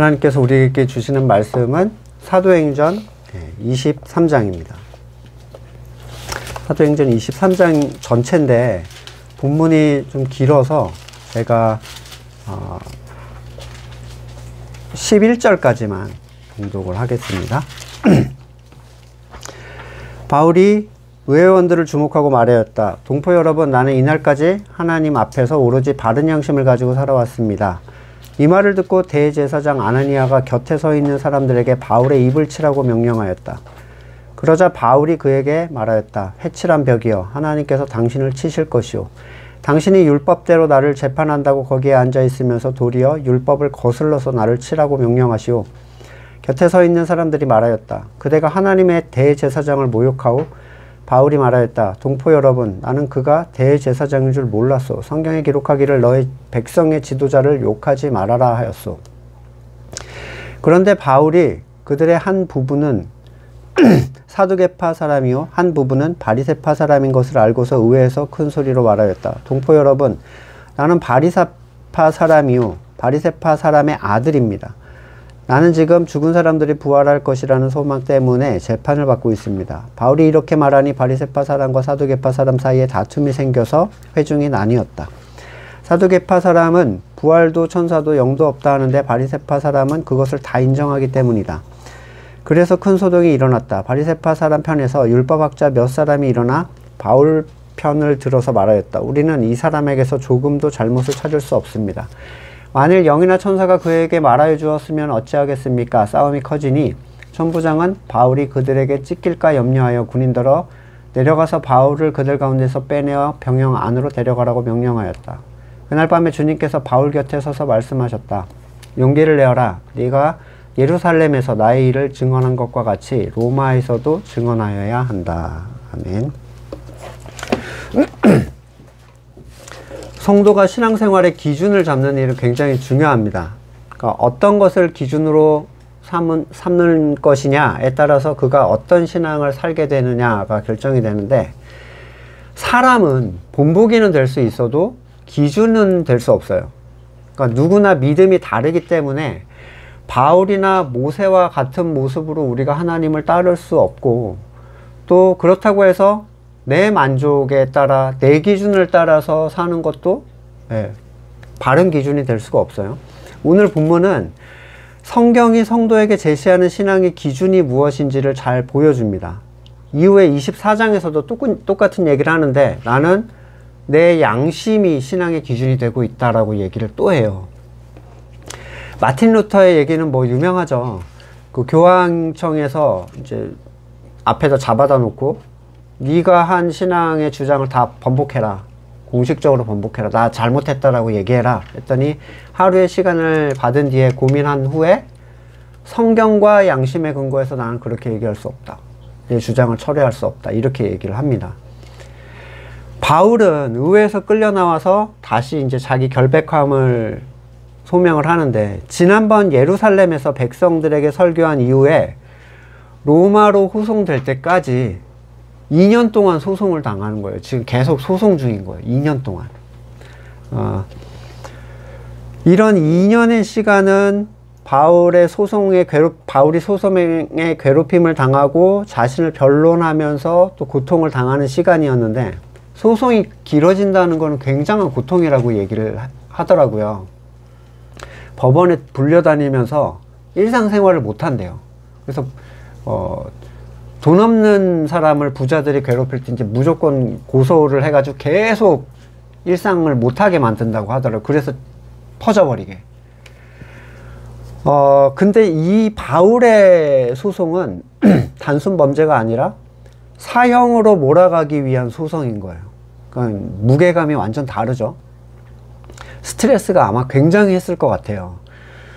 하나님께서 우리에게 주시는 말씀은 사도행전 23장입니다. 사도행전 23장 전체인데 본문이 좀 길어서 제가 11절까지만 봉독을 하겠습니다. 바울이 의회원들을 주목하고 말하였다. 동포 여러분, 나는 이날까지 하나님 앞에서 오로지 바른 양심을 가지고 살아왔습니다. 이 말을 듣고 대제사장 아나니아가 곁에 서 있는 사람들에게 바울의 입을 치라고 명령하였다. 그러자 바울이 그에게 말하였다. 회칠한 벽이여, 하나님께서 당신을 치실 것이오. 당신이 율법대로 나를 재판한다고 거기에 앉아있으면서 도리어 율법을 거슬러서 나를 치라고 명령하시오. 곁에 서 있는 사람들이 말하였다. 그대가 하나님의 대제사장을 모욕하오. 바울이 말하였다. 동포 여러분, 나는 그가 대제사장인 줄 몰랐소. 성경에 기록하기를 너의 백성의 지도자를 욕하지 말아라 하였소. 그런데 바울이 그들의 한 부분은 사두개파 사람이요 한 부분은 바리새파 사람인 것을 알고서 의회에서 큰 소리로 말하였다. 동포 여러분, 나는 바리새파 사람이요 바리새파 사람의 아들입니다. 나는 지금 죽은 사람들이 부활할 것이라는 소망 때문에 재판을 받고 있습니다. 바울이 이렇게 말하니 바리새파 사람과 사두개파 사람 사이에 다툼이 생겨서 회중이 나뉘었다. 사두개파 사람은 부활도 천사도 영도 없다 하는데 바리새파 사람은 그것을 다 인정하기 때문이다. 그래서 큰 소동이 일어났다. 바리새파 사람 편에서 율법학자 몇 사람이 일어나 바울 편을 들어서 말하였다. 우리는 이 사람에게서 조금도 잘못을 찾을 수 없습니다. 만일 영이나 천사가 그에게 말하여 주었으면 어찌하겠습니까? 싸움이 커지니 천부장은 바울이 그들에게 찢길까 염려하여 군인들어 내려가서 바울을 그들 가운데서 빼내어 병영 안으로 데려가라고 명령하였다. 그날 밤에 주님께서 바울 곁에 서서 말씀하셨다. 용기를 내어라. 네가 예루살렘에서 나의 일을 증언한 것과 같이 로마에서도 증언하여야 한다. 아멘. 성도가 신앙생활의 기준을 잡는 일은 굉장히 중요합니다. 그러니까 어떤 것을 기준으로 삼는 것이냐에 따라서 그가 어떤 신앙을 살게 되느냐가 결정이 되는데, 사람은 본보기는 될 수 있어도 기준은 될 수 없어요. 그러니까 누구나 믿음이 다르기 때문에 바울이나 모세와 같은 모습으로 우리가 하나님을 따를 수 없고, 또 그렇다고 해서 내 만족에 따라 내 기준을 따라서 사는 것도 바른 기준이 될 수가 없어요. 오늘 본문은 성경이 성도에게 제시하는 신앙의 기준이 무엇인지를 잘 보여줍니다. 이후에 24장에서도 똑같은 얘기를 하는데, 나는 내 양심이 신앙의 기준이 되고 있다라고 얘기를 또 해요. 마틴 루터의 얘기는 뭐 유명하죠. 그 교황청에서 이제 앞에다 잡아다 놓고 네가 한 신앙의 주장을 다 번복해라. 공식적으로 번복해라. 나 잘못했다라고 얘기해라. 했더니 하루의 시간을 받은 뒤에 고민한 후에 성경과 양심에 근거해서 나는 그렇게 얘기할 수 없다. 내 주장을 철회할 수 없다. 이렇게 얘기를 합니다. 바울은 의회에서 끌려 나와서 다시 이제 자기 결백함을 소명을 하는데, 지난번 예루살렘에서 백성들에게 설교한 이후에 로마로 후송될 때까지 2년 동안 소송을 당하는 거예요. 지금 계속 소송 중인 거예요. 2년 동안. 이런 2년의 시간은 바울이 소송의 괴롭힘을 당하고 자신을 변론하면서 또 고통을 당하는 시간이었는데, 소송이 길어진다는 것은 굉장한 고통이라고 얘기를 하더라고요. 법원에 불려다니면서 일상생활을 못한대요. 그래서 돈 없는 사람을 부자들이 괴롭힐 때 이제 무조건 고소를 해가지고 계속 일상을 못하게 만든다고 하더라고요. 그래서 퍼져버리게. 근데 이 바울의 소송은 단순 범죄가 아니라 사형으로 몰아가기 위한 소송인 거예요. 그러니까 무게감이 완전 다르죠. 스트레스가 아마 굉장히 했을 것 같아요.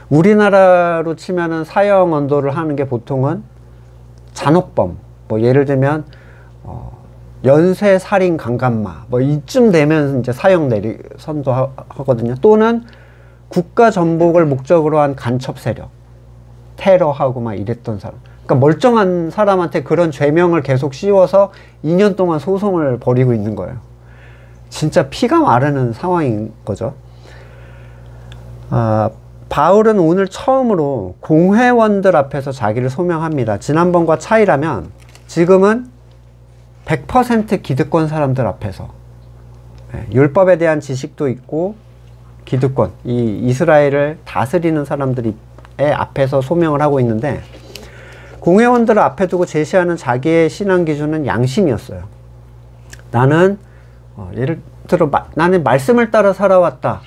우리나라로 치면은 사형 언도를 하는 게 보통은 잔혹범, 뭐 예를 들면 연쇄 살인 강간마, 뭐 이쯤 되면 이제 사형 선고하거든요. 또는 국가 전복을 목적으로 한 간첩 세력, 테러하고 막 이랬던 사람. 그러니까 멀쩡한 사람한테 그런 죄명을 계속 씌워서 2년 동안 소송을 벌이고 있는 거예요. 진짜 피가 마르는 상황인 거죠. 바울은 오늘 처음으로 공회원들 앞에서 자기를 소명합니다. 지난번과 차이라면 지금은 100% 기득권 사람들 앞에서 율법에 대한 지식도 있고 기득권, 이 이스라엘을 다스리는 사람들이 앞에서 소명을 하고 있는데, 공회원들을 앞에 두고 제시하는 자기의 신앙 기준은 양심이었어요. 나는 예를 들어 나는 말씀을 따라 살아왔다.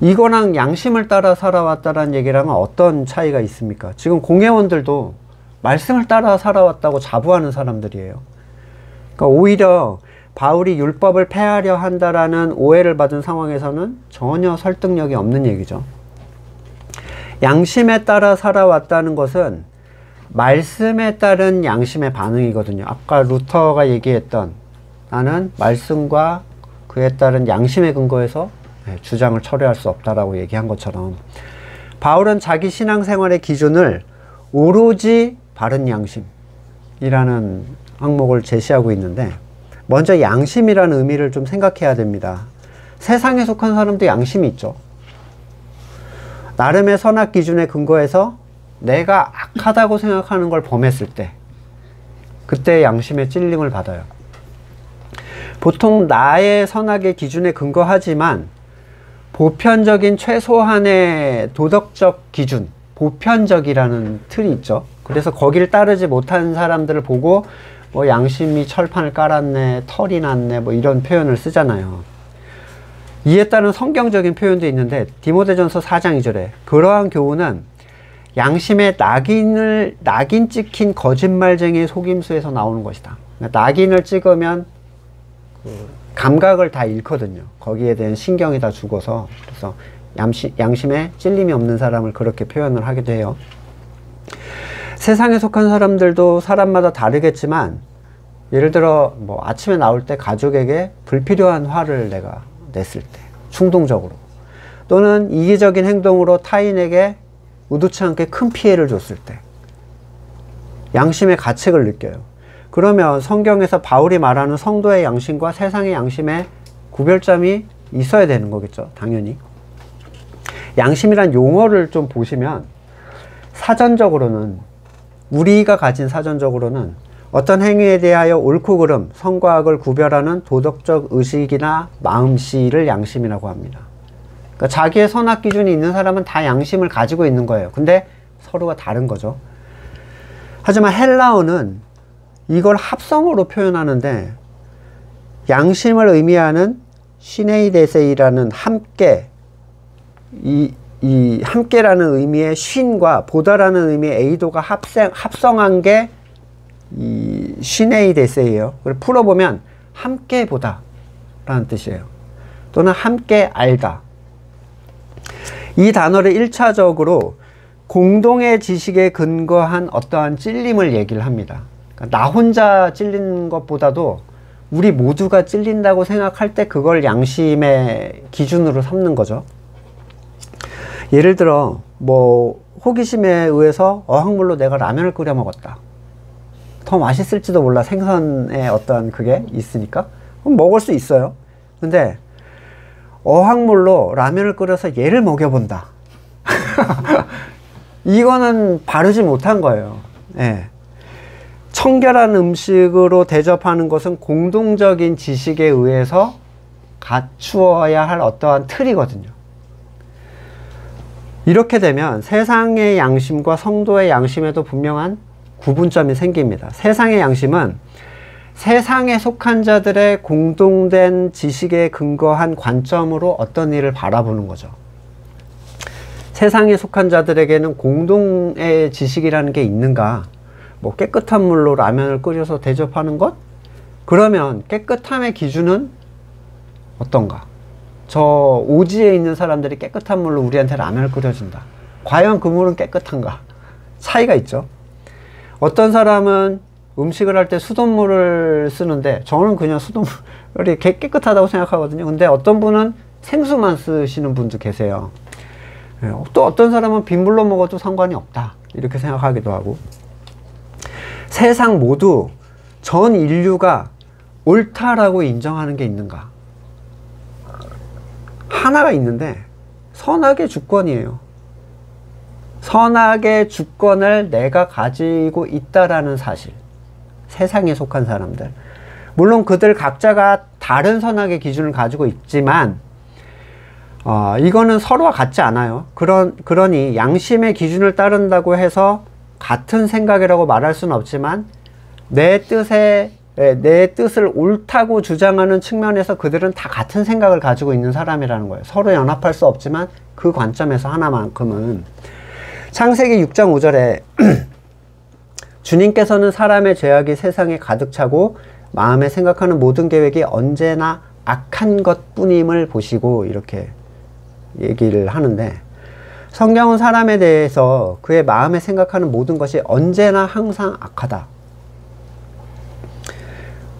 이거랑 양심을 따라 살아왔다라는 얘기를 하면 어떤 차이가 있습니까? 지금 공회원들도 말씀을 따라 살아왔다고 자부하는 사람들이에요. 그러니까 오히려 바울이 율법을 폐하려 한다라는 오해를 받은 상황에서는 전혀 설득력이 없는 얘기죠. 양심에 따라 살아왔다는 것은 말씀에 따른 양심의 반응이거든요. 아까 루터가 얘기했던 나는 말씀과 그에 따른 양심에 근거해서 주장을 철회할 수 없다라고 얘기한 것처럼, 바울은 자기 신앙생활의 기준을 오로지 바른 양심이라는 항목을 제시하고 있는데, 먼저 양심이라는 의미를 좀 생각해야 됩니다. 세상에 속한 사람도 양심이 있죠. 나름의 선악 기준에 근거해서 내가 악하다고 생각하는 걸 범했을 때, 그때 양심의 찔림을 받아요. 보통 나의 선악의 기준에 근거하지만 보편적인 최소한의 도덕적 기준, 보편적이라는 틀이 있죠. 그래서 거기를 따르지 못한 사람들을 보고 뭐 양심이 철판을 깔았네, 털이 났네, 뭐 이런 표현을 쓰잖아요. 이에 따른 성경적인 표현도 있는데, 디모데전서 4장 2절에 그러한 교훈은 양심의 낙인 찍힌 거짓말쟁이의 속임수에서 나오는 것이다. 그러니까 낙인을 찍으면 감각을 다 잃거든요. 거기에 대한 신경이 다 죽어서. 그래서 양심에 찔림이 없는 사람을 그렇게 표현을 하기도 해요. 세상에 속한 사람들도 사람마다 다르겠지만, 예를 들어 뭐 아침에 나올 때 가족에게 불필요한 화를 내가 냈을 때, 충동적으로, 또는 이기적인 행동으로 타인에게 의도치 않게 큰 피해를 줬을 때 양심의 가책을 느껴요. 그러면 성경에서 바울이 말하는 성도의 양심과 세상의 양심의 구별점이 있어야 되는 거겠죠. 당연히. 양심이란 용어를 좀 보시면 사전적으로는, 우리가 가진 사전적으로는 어떤 행위에 대하여 옳고 그름, 선과 악을 구별하는 도덕적 의식이나 마음씨를 양심이라고 합니다. 그러니까 자기의 선악 기준이 있는 사람은 다 양심을 가지고 있는 거예요. 근데 서로가 다른 거죠. 하지만 헬라어는 이걸 합성어로 표현하는데, 양심을 의미하는 시네이데세이라는 함께, 이 함께라는 의미의 쉰과 보다라는 의미의 에이도가 합성한 게 이 시네이데세예요. 그걸 풀어보면 함께 보다 라는 뜻이에요. 또는 함께 알다. 이 단어를 1차적으로 공동의 지식에 근거한 어떠한 찔림을 얘기를 합니다. 그러니까 나 혼자 찔리는 것보다도 우리 모두가 찔린다고 생각할 때 그걸 양심의 기준으로 삼는 거죠. 예를 들어 뭐 호기심에 의해서 어학물로 내가 라면을 끓여 먹었다. 더 맛있을지도 몰라. 생선에 어떤 그게 있으니까 그럼 먹을 수 있어요. 근데 어학물로 라면을 끓여서 얘를 먹여본다. 이거는 바르지 못한 거예요. 예. 청결한 음식으로 대접하는 것은 공동적인 지식에 의해서 갖추어야 할 어떠한 틀이거든요. 이렇게 되면 세상의 양심과 성도의 양심에도 분명한 구분점이 생깁니다. 세상의 양심은 세상에 속한 자들의 공동된 지식에 근거한 관점으로 어떤 일을 바라보는 거죠. 세상에 속한 자들에게는 공동의 지식이라는 게 있는가? 뭐 깨끗한 물로 라면을 끓여서 대접하는 것? 그러면 깨끗함의 기준은 어떤가? 저 오지에 있는 사람들이 깨끗한 물로 우리한테 라면을 끓여준다. 과연 그 물은 깨끗한가? 차이가 있죠. 어떤 사람은 음식을 할 때 수돗물을 쓰는데 저는 그냥 수돗물이 깨끗하다고 생각하거든요. 근데 어떤 분은 생수만 쓰시는 분도 계세요. 또 어떤 사람은 빗물로 먹어도 상관이 없다. 이렇게 생각하기도 하고. 세상 모두 전 인류가 옳다라고 인정하는 게 있는가? 하나가 있는데 선악의 주권이에요. 선악의 주권을 내가 가지고 있다라는 사실. 세상에 속한 사람들. 물론 그들 각자가 다른 선악의 기준을 가지고 있지만 이거는 서로와 같지 않아요. 그러니 양심의 기준을 따른다고 해서 같은 생각이라고 말할 수는 없지만 내 뜻을 옳다고 주장하는 측면에서 그들은 다 같은 생각을 가지고 있는 사람이라는 거예요. 서로 연합할 수 없지만 그 관점에서 하나만큼은. 창세기 6장 5절에 주님께서는 사람의 죄악이 세상에 가득 차고 마음에 생각하는 모든 계획이 언제나 악한 것 뿐임을 보시고 이렇게 얘기를 하는데, 성경은 사람에 대해서 그의 마음에 생각하는 모든 것이 언제나 항상 악하다.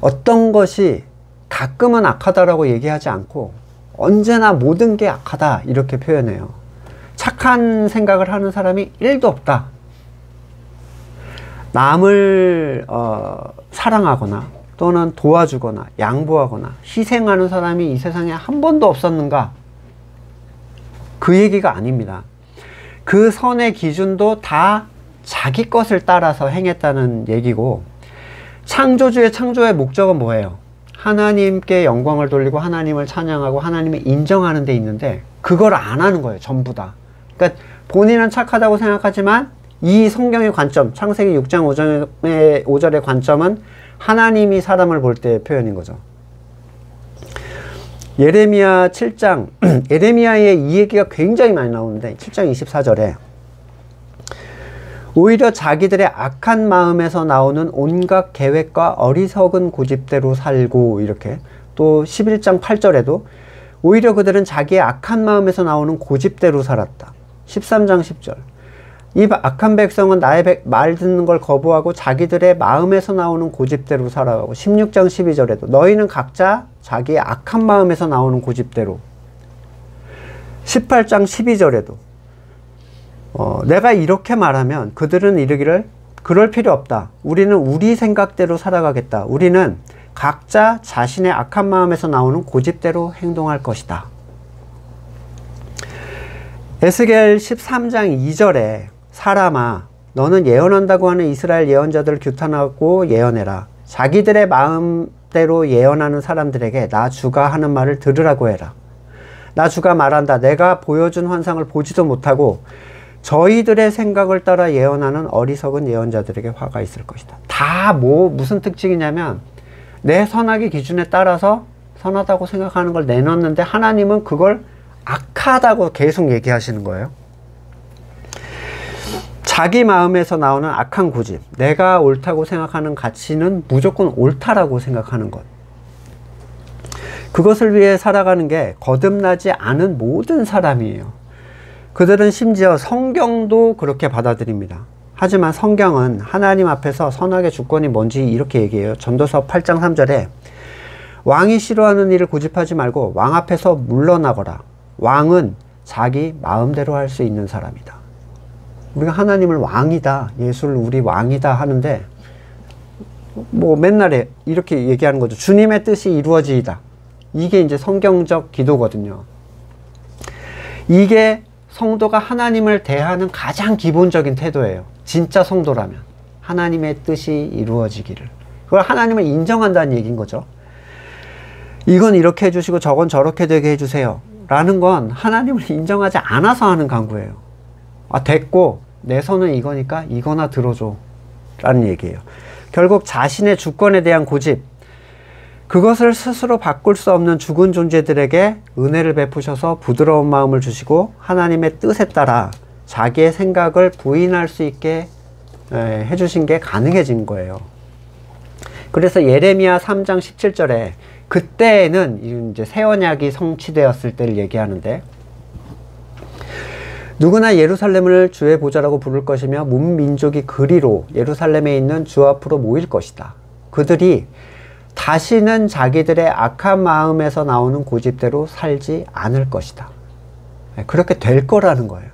어떤 것이 가끔은 악하다라고 얘기하지 않고 언제나 모든 게 악하다 이렇게 표현해요. 착한 생각을 하는 사람이 1도 없다. 남을 사랑하거나 또는 도와주거나 양보하거나 희생하는 사람이 이 세상에 한 번도 없었는가? 그 얘기가 아닙니다. 그 선의 기준도 다 자기 것을 따라서 행했다는 얘기고, 창조주의 창조의 목적은 뭐예요? 하나님께 영광을 돌리고 하나님을 찬양하고 하나님을 인정하는 데 있는데 그걸 안 하는 거예요. 전부 다. 그러니까 본인은 착하다고 생각하지만 이 성경의 관점, 창세기 6장 5절의 관점은 하나님이 사람을 볼 때의 표현인 거죠. 예레미야 7장, 예레미야의 이 얘기가 굉장히 많이 나오는데 7장 24절에 오히려 자기들의 악한 마음에서 나오는 온갖 계획과 어리석은 고집대로 살고, 이렇게 또 11장 8절에도 오히려 그들은 자기의 악한 마음에서 나오는 고집대로 살았다. 13장 10절 이 악한 백성은 나의 말 듣는 걸 거부하고 자기들의 마음에서 나오는 고집대로 살아가고, 16장 12절에도 너희는 각자 자기의 악한 마음에서 나오는 고집대로, 18장 12절에도 내가 이렇게 말하면 그들은 이르기를 그럴 필요 없다. 우리는 우리 생각대로 살아가겠다. 우리는 각자 자신의 악한 마음에서 나오는 고집대로 행동할 것이다. 에스겔 13장 2절에 사람아 너는 예언한다고 하는 이스라엘 예언자들을 규탄하고 예언해라. 자기들의 마음대로 예언하는 사람들에게 나 주가 하는 말을 들으라고 해라. 나 주가 말한다. 내가 보여준 환상을 보지도 못하고 저희들의 생각을 따라 예언하는 어리석은 예언자들에게 화가 있을 것이다. 다 무슨 특징이냐면 내 선악의 기준에 따라서 선하다고 생각하는 걸 내놓는데 하나님은 그걸 악하다고 계속 얘기하시는 거예요. 자기 마음에서 나오는 악한 고집, 내가 옳다고 생각하는 가치는 무조건 옳다라고 생각하는 것, 그것을 위해 살아가는 게 거듭나지 않은 모든 사람이에요. 그들은 심지어 성경도 그렇게 받아들입니다. 하지만 성경은 하나님 앞에서 선악의 주권이 뭔지 이렇게 얘기해요. 전도서 8장 3절에 왕이 싫어하는 일을 고집하지 말고 왕 앞에서 물러나거라. 왕은 자기 마음대로 할 수 있는 사람이다. 우리가 하나님을 왕이다, 예수를 우리 왕이다 하는데 뭐 맨날 이렇게 얘기하는 거죠. 주님의 뜻이 이루어지이다. 이게 이제 성경적 기도거든요. 이게 성도가 하나님을 대하는 가장 기본적인 태도예요. 진짜 성도라면 하나님의 뜻이 이루어지기를, 그걸 하나님을 인정한다는 얘기인 거죠. 이건 이렇게 해주시고 저건 저렇게 되게 해주세요 라는 건 하나님을 인정하지 않아서 하는 간구예요. 아 됐고 내 선은 이거니까 이거나 들어줘 라는 얘기예요. 결국 자신의 주권에 대한 고집, 그것을 스스로 바꿀 수 없는 죽은 존재들에게 은혜를 베푸셔서 부드러운 마음을 주시고 하나님의 뜻에 따라 자기의 생각을 부인할 수 있게 해주신 게 가능해진 거예요. 그래서 예레미야 3장 17절에 그때에는 이제 새 언약이 성취되었을 때를 얘기하는데, 누구나 예루살렘을 주의 보좌라고 부를 것이며 문민족이 그리로 예루살렘에 있는 주 앞으로 모일 것이다. 그들이 다시는 자기들의 악한 마음에서 나오는 고집대로 살지 않을 것이다. 그렇게 될 거라는 거예요.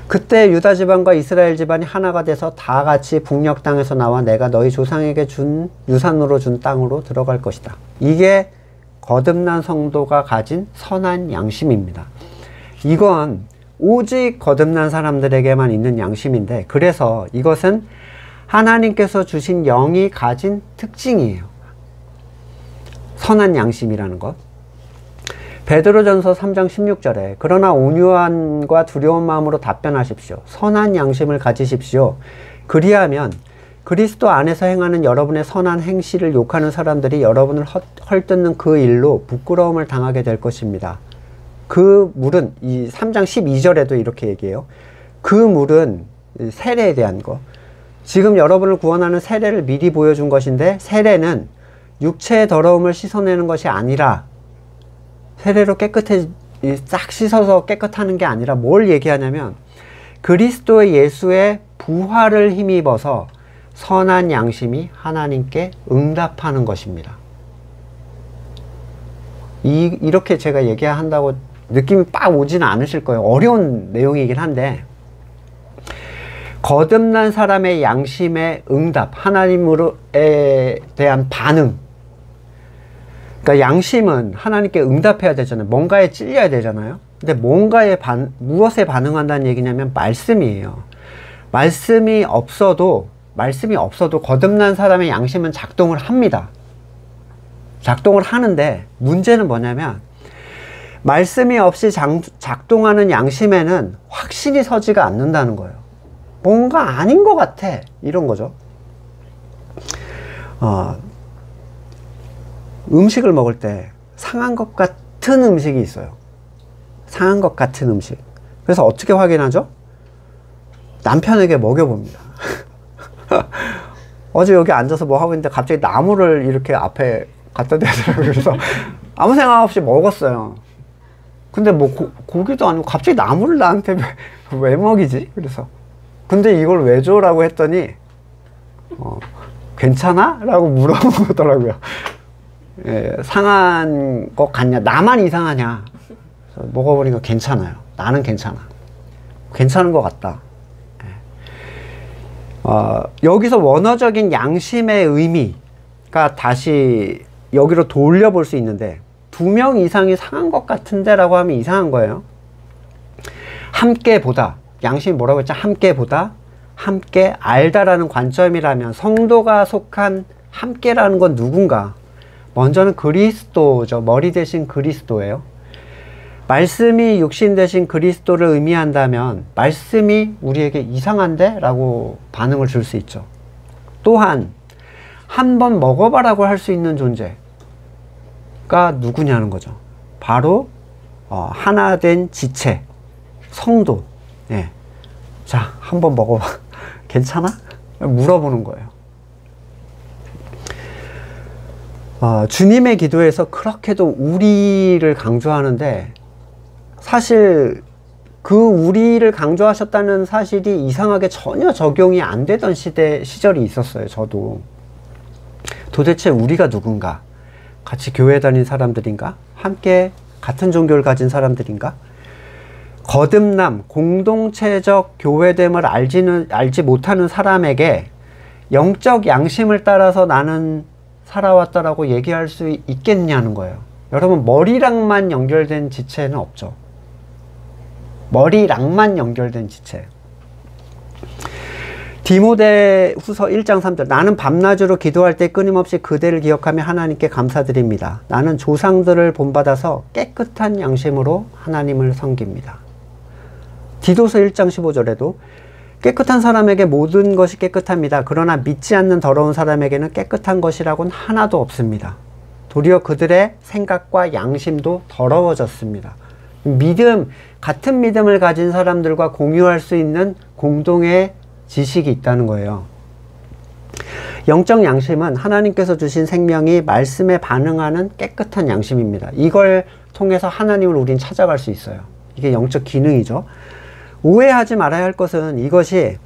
그때 유다 지방과 이스라엘 집안이 하나가 돼서 다 같이 북녘 땅에서 나와 내가 너희 조상에게 준 유산으로 준 땅으로 들어갈 것이다. 이게 거듭난 성도가 가진 선한 양심입니다. 이건 오직 거듭난 사람들에게만 있는 양심인데, 그래서 이것은 하나님께서 주신 영이 가진 특징이에요. 선한 양심이라는 것. 베드로전서 3장 16절에 그러나 온유함과 두려운 마음으로 답변하십시오. 선한 양심을 가지십시오. 그리하면 그리스도 안에서 행하는 여러분의 선한 행실을 욕하는 사람들이 여러분을 헐뜯는 그 일로 부끄러움을 당하게 될 것입니다. 그 물은, 이 3장 12절에도 이렇게 얘기해요. 그 물은 세례에 대한 거. 지금 여러분을 구원하는 세례를 미리 보여준 것인데, 세례는 육체의 더러움을 씻어내는 것이 아니라, 세례로 싹 씻어서 깨끗하는 게 아니라 뭘 얘기하냐면, 그리스도의 예수의 부활을 힘입어서 선한 양심이 하나님께 응답하는 것입니다. 이렇게 제가 얘기한다고 느낌이 빡 오지는 않으실 거예요. 어려운 내용이긴 한데, 거듭난 사람의 양심의 응답, 하나님에 대한 반응. 그러니까 양심은 하나님께 응답해야 되잖아요. 뭔가에 찔려야 되잖아요. 근데 무엇에 반응한다는 얘기냐면 말씀이에요. 말씀이 없어도 거듭난 사람의 양심은 작동을 합니다. 작동을 하는데, 문제는 뭐냐면 말씀이 없이 작동하는 양심에는 확신이 서지가 않는다는 거예요. 뭔가 아닌 것 같아, 이런 거죠. 음식을 먹을 때 상한 것 같은 음식이 있어요. 상한 것 같은 음식. 그래서 어떻게 확인하죠? 남편에게 먹여봅니다. 어제 여기 앉아서 뭐 하고 있는데 갑자기 나물을 이렇게 앞에 갖다 대더라고요. 그래서 아무 생각 없이 먹었어요. 근데 뭐 고기도 아니고 갑자기 나물을 나한테 왜 먹이지? 그래서 근데 이걸 왜 줘? 라고 했더니 괜찮아? 라고 물어보더라고요. 예, 상한 것 같냐? 나만 이상하냐? 먹어보니까 괜찮아요. 나는 괜찮아. 괜찮은 것 같다. 여기서 원어적인 양심의 의미가 다시 여기로 돌려볼 수 있는데, 2명 이상이 상한 것 같은데 라고 하면 이상한 거예요. 함께 보다. 양심이 뭐라고 했죠? 함께 보다. 함께 알다라는 관점이라면 성도가 속한 함께라는 건 누군가? 먼저는 그리스도죠. 머리 대신 그리스도예요. 말씀이 육신 대신 그리스도를 의미한다면 말씀이 우리에게 이상한데? 라고 반응을 줄 수 있죠. 또한 한번 먹어봐라고 할 수 있는 존재가 누구냐는 거죠. 바로 하나 된 지체, 성도. 예. 자, 한번 먹어봐. 괜찮아? 물어보는 거예요. 주님의 기도에서 그렇게도 우리를 강조하는데, 사실 그 우리를 강조하셨다는 사실이 이상하게 전혀 적용이 안 되던 시절이 있었어요. 저도. 도대체 우리가 누군가? 같이 교회 다닌 사람들인가? 함께 같은 종교를 가진 사람들인가? 거듭남, 공동체적 교회됨을 알지 못하는 사람에게 영적 양심을 따라서 나는 살아왔다라고 얘기할 수 있겠냐는 거예요. 여러분, 머리랑만 연결된 지체는 없죠. 머리랑만 연결된 지체. 디모데후서 1장 3절. 나는 밤낮으로 기도할 때 끊임없이 그대를 기억하며 하나님께 감사드립니다. 나는 조상들을 본받아서 깨끗한 양심으로 하나님을 섬깁니다. 디도서 1장 15절에도 깨끗한 사람에게 모든 것이 깨끗합니다. 그러나 믿지 않는 더러운 사람에게는 깨끗한 것이라고는 하나도 없습니다. 도리어 그들의 생각과 양심도 더러워졌습니다. 같은 믿음을 가진 사람들과 공유할 수 있는 공동의 지식이 있다는 거예요. 영적 양심은 하나님께서 주신 생명이 말씀에 반응하는 깨끗한 양심입니다. 이걸 통해서 하나님을 우린 찾아갈 수 있어요. 이게 영적 기능이죠. 오해하지 말아야 할 것은 이것이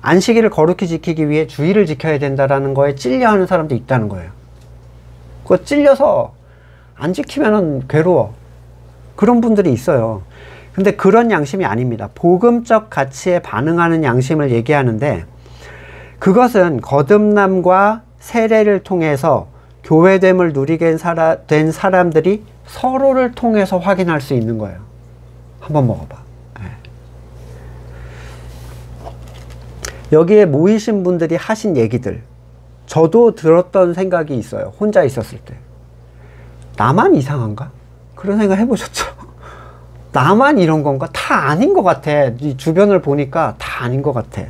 안식일을 거룩히 지키기 위해 주의를 지켜야 된다는 거에 찔려하는 사람도 있다는 거예요. 그거 찔려서 안 지키면 괴로워. 그런 분들이 있어요. 근데 그런 양심이 아닙니다. 복음적 가치에 반응하는 양심을 얘기하는데, 그것은 거듭남과 세례를 통해서 교회됨을 누리게 된 사람들이 서로를 통해서 확인할 수 있는 거예요. 한번 먹어봐. 여기에 모이신 분들이 하신 얘기들, 저도 들었던 생각이 있어요. 혼자 있었을 때. 나만 이상한가? 그런 생각 해보셨죠? 나만 이런 건가? 다 아닌 것 같아. 이 주변을 보니까 다 아닌 것 같아.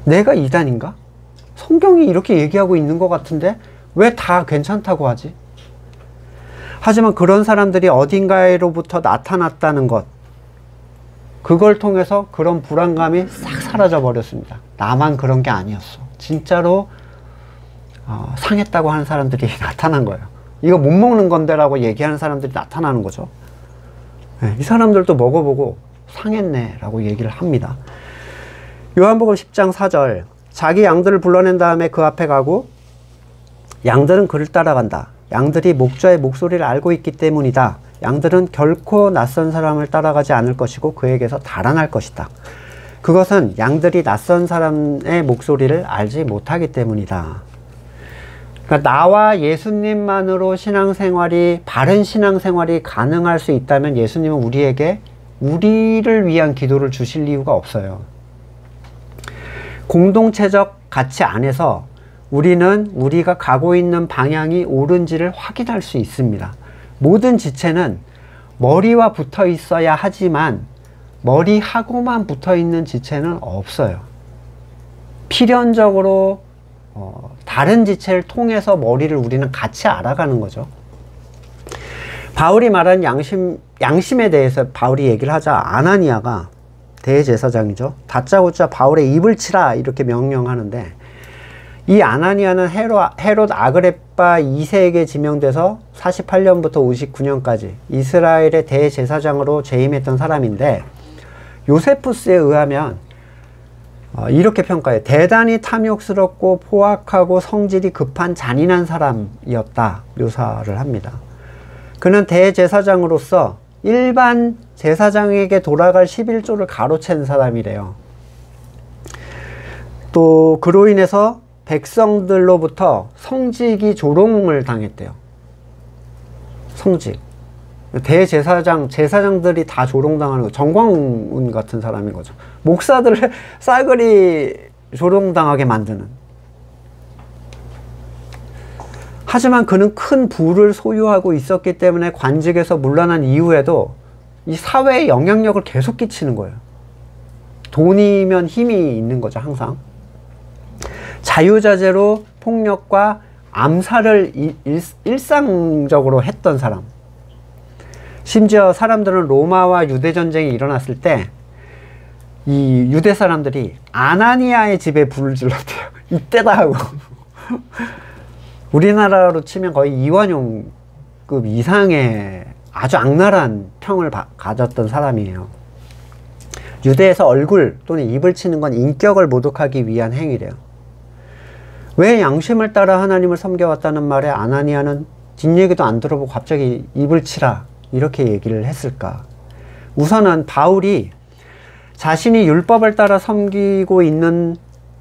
내가 이단인가? 성경이 이렇게 얘기하고 있는 것 같은데 왜 다 괜찮다고 하지? 하지만 그런 사람들이 어딘가에로부터 나타났다는 것, 그걸 통해서 그런 불안감이 싹 사라져 버렸습니다. 나만 그런 게 아니었어. 진짜로 상했다고 하는 사람들이 나타난 거예요. 이거 못 먹는 건데 라고 얘기하는 사람들이 나타나는 거죠. 이 사람들도 먹어보고 상했네 라고 얘기를 합니다. 요한복음 10장 4절, 자기 양들을 불러낸 다음에 그 앞에 가고 양들은 그를 따라간다. 양들이 목자의 목소리를 알고 있기 때문이다. 양들은 결코 낯선 사람을 따라가지 않을 것이고 그에게서 달아날 것이다. 그것은 양들이 낯선 사람의 목소리를 알지 못하기 때문이다. 그러니까 나와 예수님만으로 신앙생활이, 바른 신앙생활이 가능할 수 있다면 예수님은 우리에게 우리를 위한 기도를 주실 이유가 없어요. 공동체적 가치 안에서 우리는 우리가 가고 있는 방향이 옳은지를 확인할 수 있습니다. 모든 지체는 머리와 붙어 있어야 하지만 머리하고만 붙어 있는 지체는 없어요. 필연적으로 다른 지체를 통해서 머리를 우리는 같이 알아가는 거죠. 바울이 말한 양심에 대해서 바울이 얘기를 하자 아나니아가 대제사장이죠. 다짜고짜 바울의 입을 치라 이렇게 명령하는데, 이 아나니아는 헤롯 아그레파 2세에게 지명돼서 48년부터 59년까지 이스라엘의 대제사장으로 재임했던 사람인데, 요세푸스에 의하면 이렇게 평가해. 대단히 탐욕스럽고 포악하고 성질이 급한 잔인한 사람이었다 묘사를 합니다. 그는 대제사장으로서 일반 제사장에게 돌아갈 11조를 가로챈 사람이래요. 또 그로 인해서 백성들로부터 성직이 조롱을 당했대요. 성직. 제사장들이 다 조롱당하는 거, 정광훈 같은 사람인 거죠. 목사들을 싸그리 조롱당하게 만드는. 하지만 그는 큰 부를 소유하고 있었기 때문에 관직에서 물러난 이후에도 이 사회에 영향력을 계속 끼치는 거예요. 돈이면 힘이 있는 거죠, 항상. 자유자재로 폭력과 암살을 일상적으로 했던 사람. 심지어 사람들은 로마와 유대 전쟁이 일어났을 때 이 유대 사람들이 아나니아의 집에 불을 질렀대요. 이때다 하고. 우리나라로 치면 거의 이완용급 이상의 아주 악랄한 평을 가졌던 사람이에요. 유대에서 얼굴 또는 입을 치는 건 인격을 모독하기 위한 행위래요. 왜 양심을 따라 하나님을 섬겨왔다는 말에 아나니아는 뒷얘기도 안 들어보고 갑자기 입을 치라 이렇게 얘기를 했을까? 우선은 바울이 자신이 율법을 따라 섬기고 있는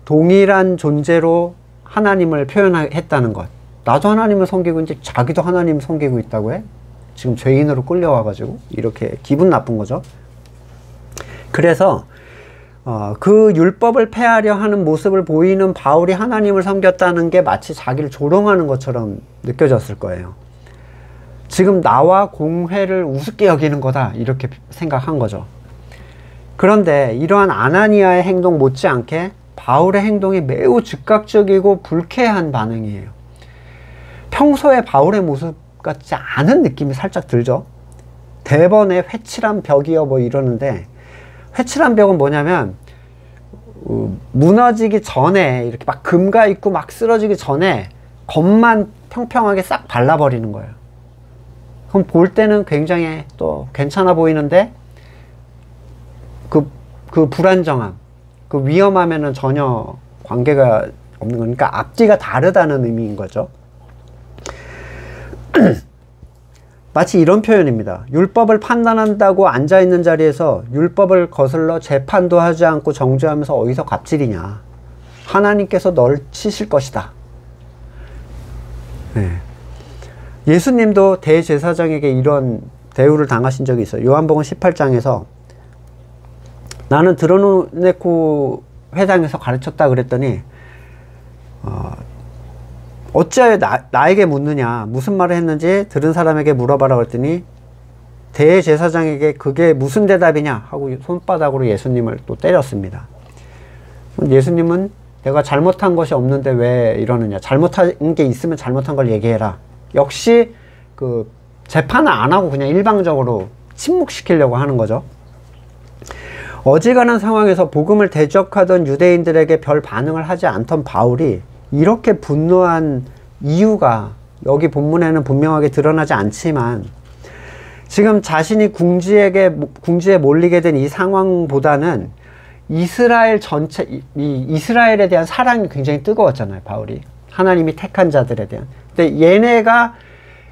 동일한 존재로 하나님을 표현했다는 것. 나도 하나님을 섬기고 있는데 자기도 하나님을 섬기고 있다고 해? 지금 죄인으로 끌려와가지고 이렇게 기분 나쁜 거죠. 그래서 그 율법을 폐하려 하는 모습을 보이는 바울이 하나님을 섬겼다는 게 마치 자기를 조롱하는 것처럼 느껴졌을 거예요. 지금 나와 공회를 우습게 여기는 거다 이렇게 생각한 거죠. 그런데 이러한 아나니아의 행동 못지않게 바울의 행동이 매우 즉각적이고 불쾌한 반응이에요. 평소에 바울의 모습 같지 않은 느낌이 살짝 들죠. 대번에 회칠한 벽이여 뭐 이러는데, 회칠한 벽은 뭐냐면 무너지기 전에 이렇게 막 금가 있고 막 쓰러지기 전에 겉만 평평하게 싹 발라버리는 거예요. 그럼 볼 때는 굉장히 또 괜찮아 보이는데 그 불안정함, 그 위험하면은 전혀 관계가 없는 거니까 앞뒤가 다르다는 의미인 거죠. 마치 이런 표현입니다. 율법을 판단한다고 앉아있는 자리에서 율법을 거슬러 재판도 하지 않고 정죄하면서 어디서 갑질이냐. 하나님께서 널 치실 것이다. 네. 예수님도 대제사장에게 이런 대우를 당하신 적이 있어요. 요한복음 18장에서 나는 드러내고 회당에서 가르쳤다 그랬더니 어찌하여 나에게 묻느냐, 무슨 말을 했는지 들은 사람에게 물어봐라 그랬더니 대제사장에게 그게 무슨 대답이냐 하고 손바닥으로 예수님을 또 때렸습니다. 예수님은 내가 잘못한 것이 없는데 왜 이러느냐, 잘못한 게 있으면 잘못한 걸 얘기해라. 역시 그 재판을 안 하고 그냥 일방적으로 침묵시키려고 하는 거죠. 어지간한 상황에서 복음을 대적하던 유대인들에게 별 반응을 하지 않던 바울이 이렇게 분노한 이유가 여기 본문에는 분명하게 드러나지 않지만, 지금 자신이 궁지에 몰리게 된 이 상황보다는 이스라엘 전체, 이 이스라엘에 대한 사랑이 굉장히 뜨거웠잖아요, 바울이. 하나님이 택한 자들에 대한. 근데 얘네가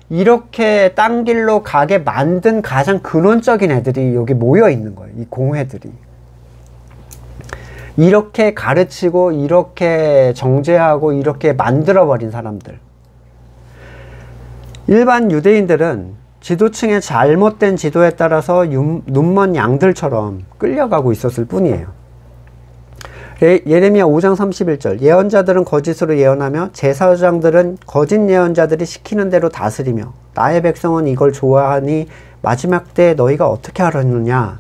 이렇게 딴 길로 가게 만든 가장 근원적인 애들이 여기 모여 있는 거예요, 이 공회들이. 이렇게 가르치고, 이렇게 정죄하고, 이렇게 만들어버린 사람들. 일반 유대인들은 지도층의 잘못된 지도에 따라서 눈먼 양들처럼 끌려가고 있었을 뿐이에요. 예레미야 5장 31절, 예언자들은 거짓으로 예언하며 제사장들은 거짓 예언자들이 시키는 대로 다스리며 나의 백성은 이걸 좋아하니 마지막 때에 너희가 어떻게 하려느냐.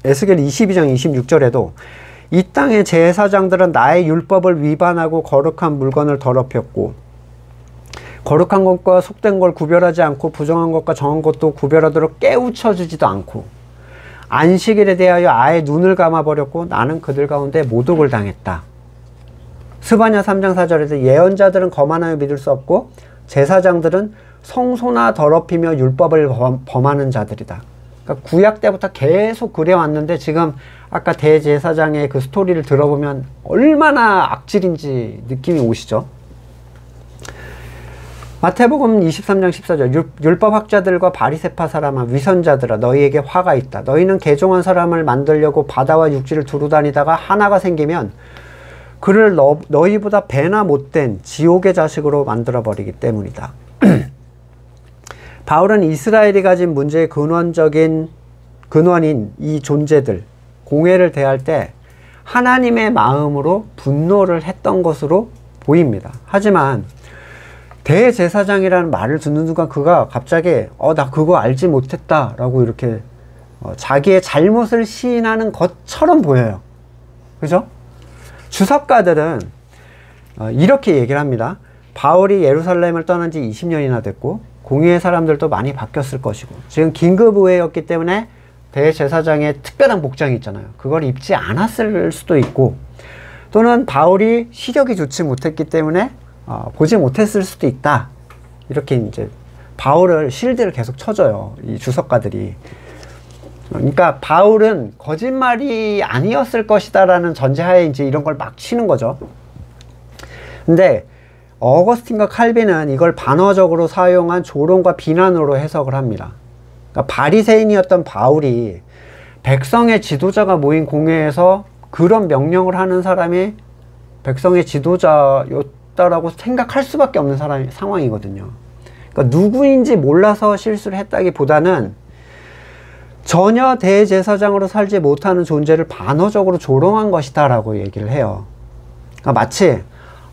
에스겔 22장 26절에도 이 땅의 제사장들은 나의 율법을 위반하고 거룩한 물건을 더럽혔고 거룩한 것과 속된 걸 구별하지 않고 부정한 것과 정한 것도 구별하도록 깨우쳐 주지도 않고 안식일에 대하여 아예 눈을 감아버렸고 나는 그들 가운데 모독을 당했다. 스바냐 3장 4절에서 예언자들은 거만하여 믿을 수 없고 제사장들은 성소나 더럽히며 율법을 범하는 자들이다. 그러니까 구약 때부터 계속 그래왔는데 지금 아까 대제사장의 그 스토리를 들어보면 얼마나 악질인지 느낌이 오시죠? 마태복음 23장 14절, 율법학자들과 바리새파 사람아, 위선자들아, 너희에게 화가 있다. 너희는 개종한 사람을 만들려고 바다와 육지를 두루 다니다가 하나가 생기면 그를 너희보다 배나 못된 지옥의 자식으로 만들어버리기 때문이다. 바울은 이스라엘이 가진 문제의 근원인 이 존재들, 공회를 대할 때 하나님의 마음으로 분노를 했던 것으로 보입니다. 하지만 대제사장이라는 말을 듣는 순간 그가 갑자기 나 그거 알지 못했다 라고 이렇게 자기의 잘못을 시인하는 것처럼 보여요. 그죠? 주석가들은 이렇게 얘기를 합니다. 바울이 예루살렘을 떠난 지 20년이나 됐고 공의의 사람들도 많이 바뀌었을 것이고 지금 긴급의회였기 때문에 대제사장의 특별한 복장이 있잖아요. 그걸 입지 않았을 수도 있고 또는 바울이 시력이 좋지 못했기 때문에 보지 못했을 수도 있다. 이렇게 이제 바울을 실드를 계속 쳐줘요, 이 주석가들이. 그러니까 바울은 거짓말이 아니었을 것이다 라는 전제하에 이제 이런 걸 막 치는 거죠. 근데 어거스틴과 칼빈은 이걸 반어적으로 사용한 조롱과 비난으로 해석을 합니다. 그러니까 바리새인이었던 바울이 백성의 지도자가 모인 공회에서 그런 명령을 하는 사람이 백성의 지도자였다라고 생각할 수밖에 없는 상황이거든요. 그러니까 누구인지 몰라서 실수를 했다기보다는 전혀 대제사장으로 살지 못하는 존재를 반어적으로 조롱한 것이다 라고 얘기를 해요. 그러니까 마치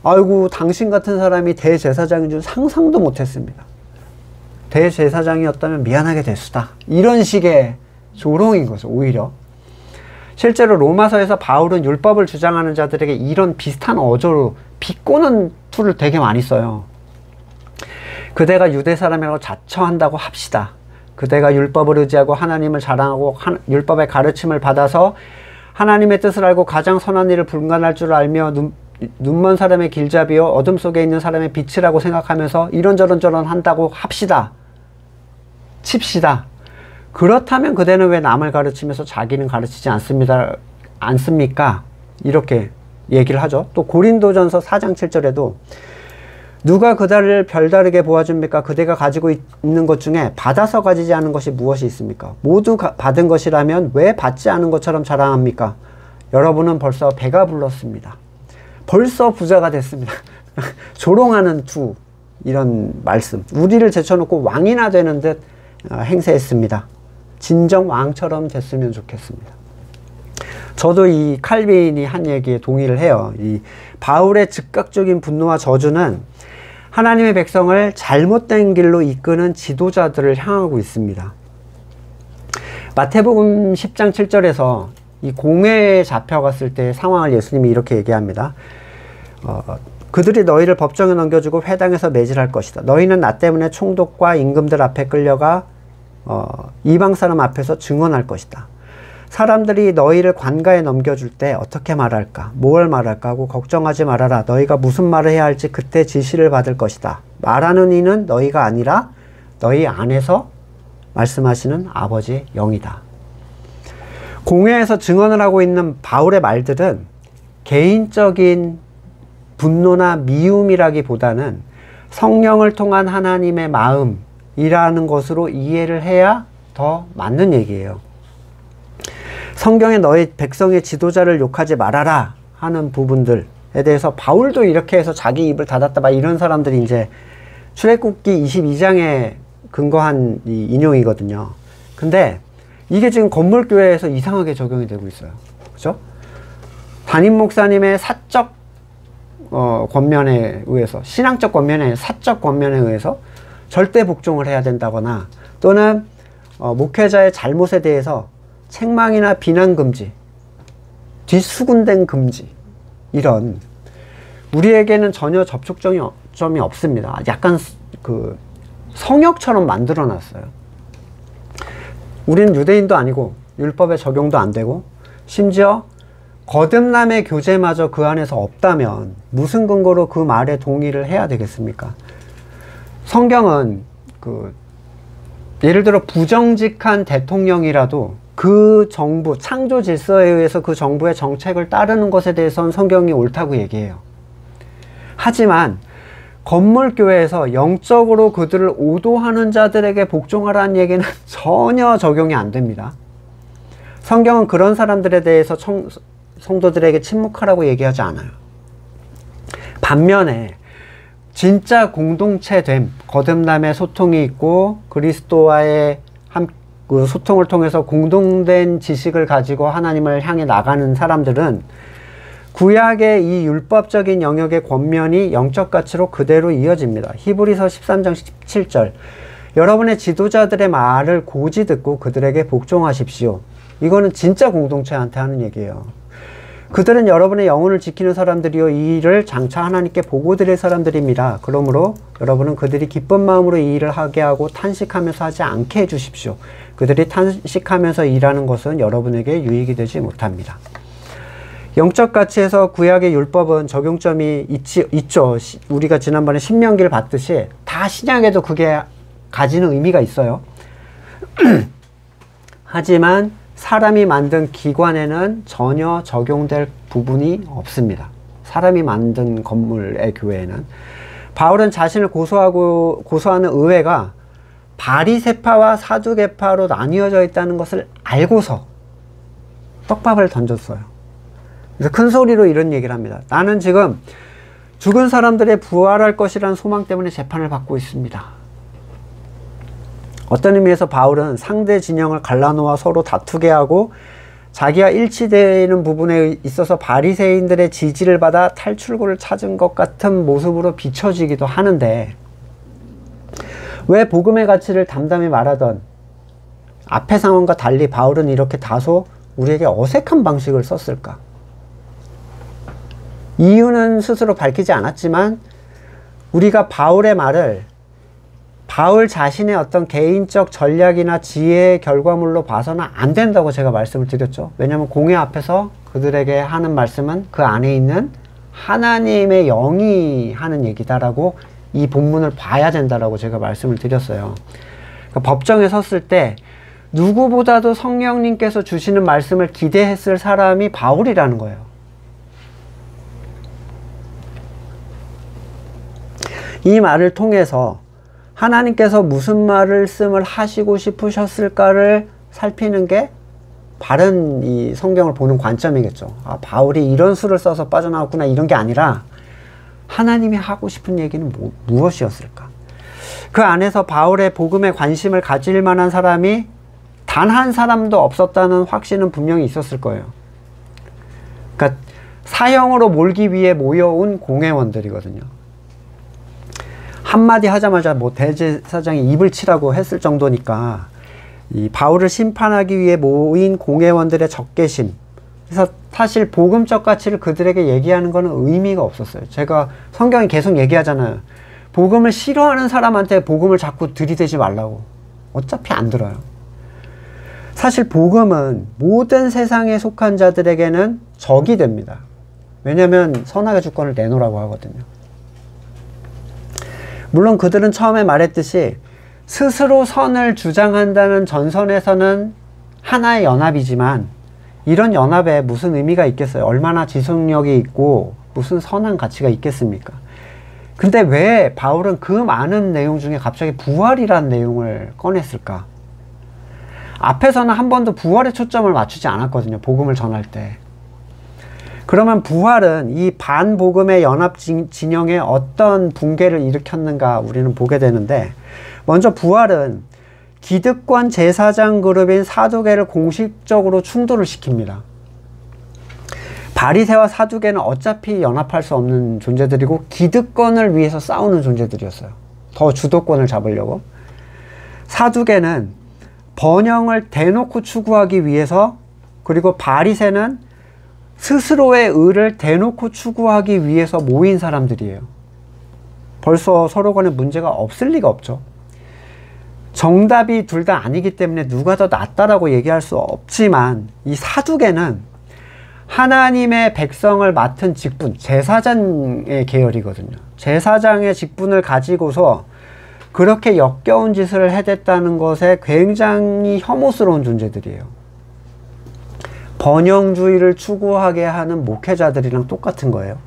아이고 당신 같은 사람이 대제사장인 줄 상상도 못했습니다. 대제사장이었다면 미안하게 됐수다. 이런 식의 조롱인 거죠, 오히려. 실제로 로마서에서 바울은 율법을 주장하는 자들에게 이런 비슷한 어조로 비꼬는 툴을 되게 많이 써요. 그대가 유대 사람이라고 자처한다고 합시다. 그대가 율법을 의지하고 하나님을 자랑하고 율법의 가르침을 받아서 하나님의 뜻을 알고 가장 선한 일을 분간할 줄 알며 눈먼 사람의 길잡이요 어둠 속에 있는 사람의 빛이라고 생각하면서 이런저런 한다고 합시다. 칩시다. 그렇다면 그대는 왜 남을 가르치면서 자기는 가르치지 않습니까? 이렇게 얘기를 하죠. 또 고린도전서 4장 7절에도 누가 그대를 별다르게 보아줍니까? 그대가 가지고 있는 것 중에 받아서 가지지 않은 것이 무엇이 있습니까? 모두 받은 것이라면 왜 받지 않은 것처럼 자랑합니까? 여러분은 벌써 배가 불렀습니다. 벌써 부자가 됐습니다. 조롱하는 투. 이런 말씀, 우리를 제쳐놓고 왕이나 되는 듯 행세했습니다. 진정 왕처럼 됐으면 좋겠습니다. 저도 이 칼빈이 한 얘기에 동의를 해요. 이 바울의 즉각적인 분노와 저주는 하나님의 백성을 잘못된 길로 이끄는 지도자들을 향하고 있습니다. 마태복음 10장 7절에서 이 공회에 잡혀갔을 때의 상황을 예수님이 이렇게 얘기합니다. 그들이 너희를 법정에 넘겨주고 회당에서 매질할 것이다. 너희는 나 때문에 총독과 임금들 앞에 끌려가 이방 사람 앞에서 증언할 것이다. 사람들이 너희를 관가에 넘겨줄 때 어떻게 말할까? 뭘 말할까? 하고 걱정하지 말아라. 너희가 무슨 말을 해야 할지 그때 지시를 받을 것이다. 말하는 이는 너희가 아니라 너희 안에서 말씀하시는 아버지 영이다. 공회에서 증언을 하고 있는 바울의 말들은 개인적인 분노나 미움이라기보다는 성령을 통한 하나님의 마음이라는 것으로 이해를 해야 더 맞는 얘기예요. 성경에 너희 백성의 지도자를 욕하지 말아라 하는 부분들에 대해서 바울도 이렇게 해서 자기 입을 닫았다 막 이런 사람들이 이제 출애굽기 22장에 근거한 이 인용이거든요. 근데 이게 지금 건물교회에서 이상하게 적용이 되고 있어요. 그죠? 담임 목사님의 사적 권면에 의해서, 신앙적 권면에, 사적 권면에 의해서 절대 복종을 해야 된다거나, 또는 목회자의 잘못에 대해서 책망이나 비난 금지, 뒷수군된 금지, 이런 우리에게는 전혀 접촉점이 없습니다. 약간 그 성역처럼 만들어 놨어요. 우리는 유대인도 아니고 율법에 적용도 안 되고 심지어 거듭남의 교제마저 그 안에서 없다면 무슨 근거로 그 말에 동의를 해야 되겠습니까? 성경은 예를 들어 부정직한 대통령이라도 그 정부, 창조 질서에 의해서 그 정부의 정책을 따르는 것에 대해서는 성경이 옳다고 얘기해요. 하지만 건물교회에서 영적으로 그들을 오도하는 자들에게 복종하라는 얘기는 전혀 적용이 안 됩니다. 성경은 그런 사람들에 대해서 성도들에게 침묵하라고 얘기하지 않아요. 반면에 진짜 공동체됨, 거듭남의 소통이 있고 그리스도와의 그 소통을 통해서 공동된 지식을 가지고 하나님을 향해 나가는 사람들은 구약의 이 율법적인 영역의 권면이 영적 가치로 그대로 이어집니다. 히브리서 13장 17절, 여러분의 지도자들의 말을 고지 듣고 그들에게 복종하십시오. 이거는 진짜 공동체한테 하는 얘기예요. 그들은 여러분의 영혼을 지키는 사람들이요 이 일을 장차 하나님께 보고 드릴 사람들입니다. 그러므로 여러분은 그들이 기쁜 마음으로 이 일을 하게 하고 탄식하면서 하지 않게 해주십시오. 그들이 탄식하면서 일하는 것은 여러분에게 유익이 되지 못합니다. 영적 가치에서 구약의 율법은 적용점이 있죠. 우리가 지난번에 신명기를 봤듯이 다 신약에도 그게 가지는 의미가 있어요. 하지만 사람이 만든 기관에는 전혀 적용될 부분이 없습니다. 사람이 만든 건물의 교회에는. 바울은 자신을 고소하는 의회가 바리새파와 사두개파로 나뉘어져 있다는 것을 알고서 떡밥을 던졌어요. 그래서 큰 소리로 이런 얘기를 합니다. 나는 지금 죽은 사람들의 부활할 것이라는 소망 때문에 재판을 받고 있습니다. 어떤 의미에서 바울은 상대 진영을 갈라놓아 서로 다투게 하고 자기와 일치되는 부분에 있어서 바리새인들의 지지를 받아 탈출구를 찾은 것 같은 모습으로 비춰지기도 하는데, 왜 복음의 가치를 담담히 말하던 앞의 상황과 달리 바울은 이렇게 다소 우리에게 어색한 방식을 썼을까? 이유는 스스로 밝히지 않았지만 우리가 바울의 말을 바울 자신의 어떤 개인적 전략이나 지혜의 결과물로 봐서는 안 된다고 제가 말씀을 드렸죠. 왜냐하면 공회 앞에서 그들에게 하는 말씀은 그 안에 있는 하나님의 영이 하는 얘기다라고 이 본문을 봐야 된다라고 제가 말씀을 드렸어요. 그러니까 법정에 섰을 때 누구보다도 성령님께서 주시는 말씀을 기대했을 사람이 바울이라는 거예요. 이 말을 통해서 하나님께서 무슨 말씀을 하시고 싶으셨을까를 살피는 게 바른 이 성경을 보는 관점이겠죠. 아, 바울이 이런 수를 써서 빠져나왔구나 이런 게 아니라 하나님이 하고 싶은 얘기는 무엇이었을까? 그 안에서 바울의 복음에 관심을 가질 만한 사람이 단 한 사람도 없었다는 확신은 분명히 있었을 거예요. 그러니까 사형으로 몰기 위해 모여온 공회원들이거든요. 한마디 하자마자 뭐 대제사장이 입을 치라고 했을 정도니까 이 바울을 심판하기 위해 모인 공회원들의 적개심, 그래서 사실 복음적 가치를 그들에게 얘기하는 거는 의미가 없었어요. 제가 성경이 계속 얘기하잖아요. 복음을 싫어하는 사람한테 복음을 자꾸 들이대지 말라고. 어차피 안 들어요. 사실 복음은 모든 세상에 속한 자들에게는 적이 됩니다. 왜냐하면 선악의 주권을 내놓으라고 하거든요. 물론 그들은 처음에 말했듯이 스스로 선을 주장한다는 전선에서는 하나의 연합이지만 이런 연합에 무슨 의미가 있겠어요? 얼마나 지속력이 있고 무슨 선한 가치가 있겠습니까? 근데 왜 바울은 그 많은 내용 중에 갑자기 부활이라는 내용을 꺼냈을까? 앞에서는 한 번도 부활에 초점을 맞추지 않았거든요. 복음을 전할 때. 그러면 부활은 이 반복음의 연합 진영에 어떤 붕괴를 일으켰는가 우리는 보게 되는데, 먼저 부활은 기득권 제사장 그룹인 사두개를 공식적으로 충돌을 시킵니다. 바리새와 사두개는 어차피 연합할 수 없는 존재들이고 기득권을 위해서 싸우는 존재들이었어요. 더 주도권을 잡으려고. 사두개는 번영을 대놓고 추구하기 위해서, 그리고 바리새는 스스로의 의를 대놓고 추구하기 위해서 모인 사람들이에요. 벌써 서로 간에 문제가 없을 리가 없죠. 정답이 둘 다 아니기 때문에 누가 더 낫다라고 얘기할 수 없지만, 이 사두개는 하나님의 백성을 맡은 직분, 제사장의 계열이거든요. 제사장의 직분을 가지고서 그렇게 역겨운 짓을 해댔다는 것에 굉장히 혐오스러운 존재들이에요. 번영주의를 추구하게 하는 목회자들이랑 똑같은 거예요.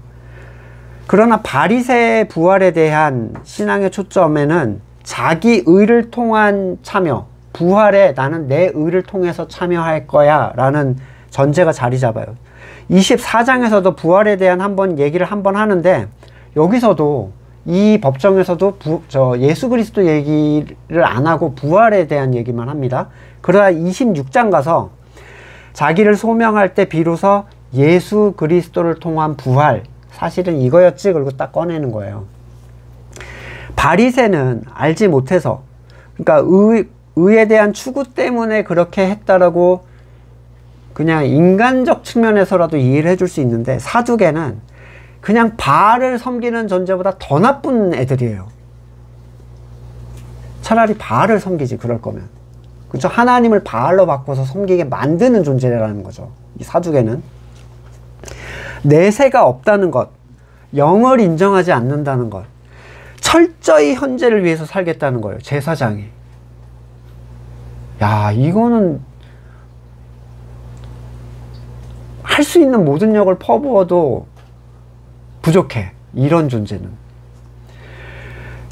그러나 바리새의 부활에 대한 신앙의 초점에는 자기 의를 통한 참여, 부활에 나는 내 의를 통해서 참여할 거야 라는 전제가 자리 잡아요. 24장에서도 부활에 대한 얘기를 한번 하는데, 여기서도 이 법정에서도 예수 그리스도 얘기를 안 하고 부활에 대한 얘기만 합니다. 그러다 26장 가서 자기를 소명할 때 비로소 예수 그리스도를 통한 부활, 사실은 이거였지, 그리고 딱 꺼내는 거예요. 바리새는 알지 못해서, 그러니까 의에 대한 추구 때문에 그렇게 했다라고 그냥 인간적 측면에서라도 이해를 해줄 수 있는데, 사두개는 그냥 바알을 섬기는 존재보다 더 나쁜 애들이에요. 차라리 바알을 섬기지, 그럴 거면. 그렇죠? 하나님을 바알로 바꿔서 섬기게 만드는 존재라는 거죠. 이 사두개는 내세가 없다는 것, 영을 인정하지 않는다는 것, 철저히 현재를 위해서 살겠다는 거예요. 제사장이. 야, 이거는 할 수 있는 모든 역을 퍼부어도 부족해. 이런 존재는.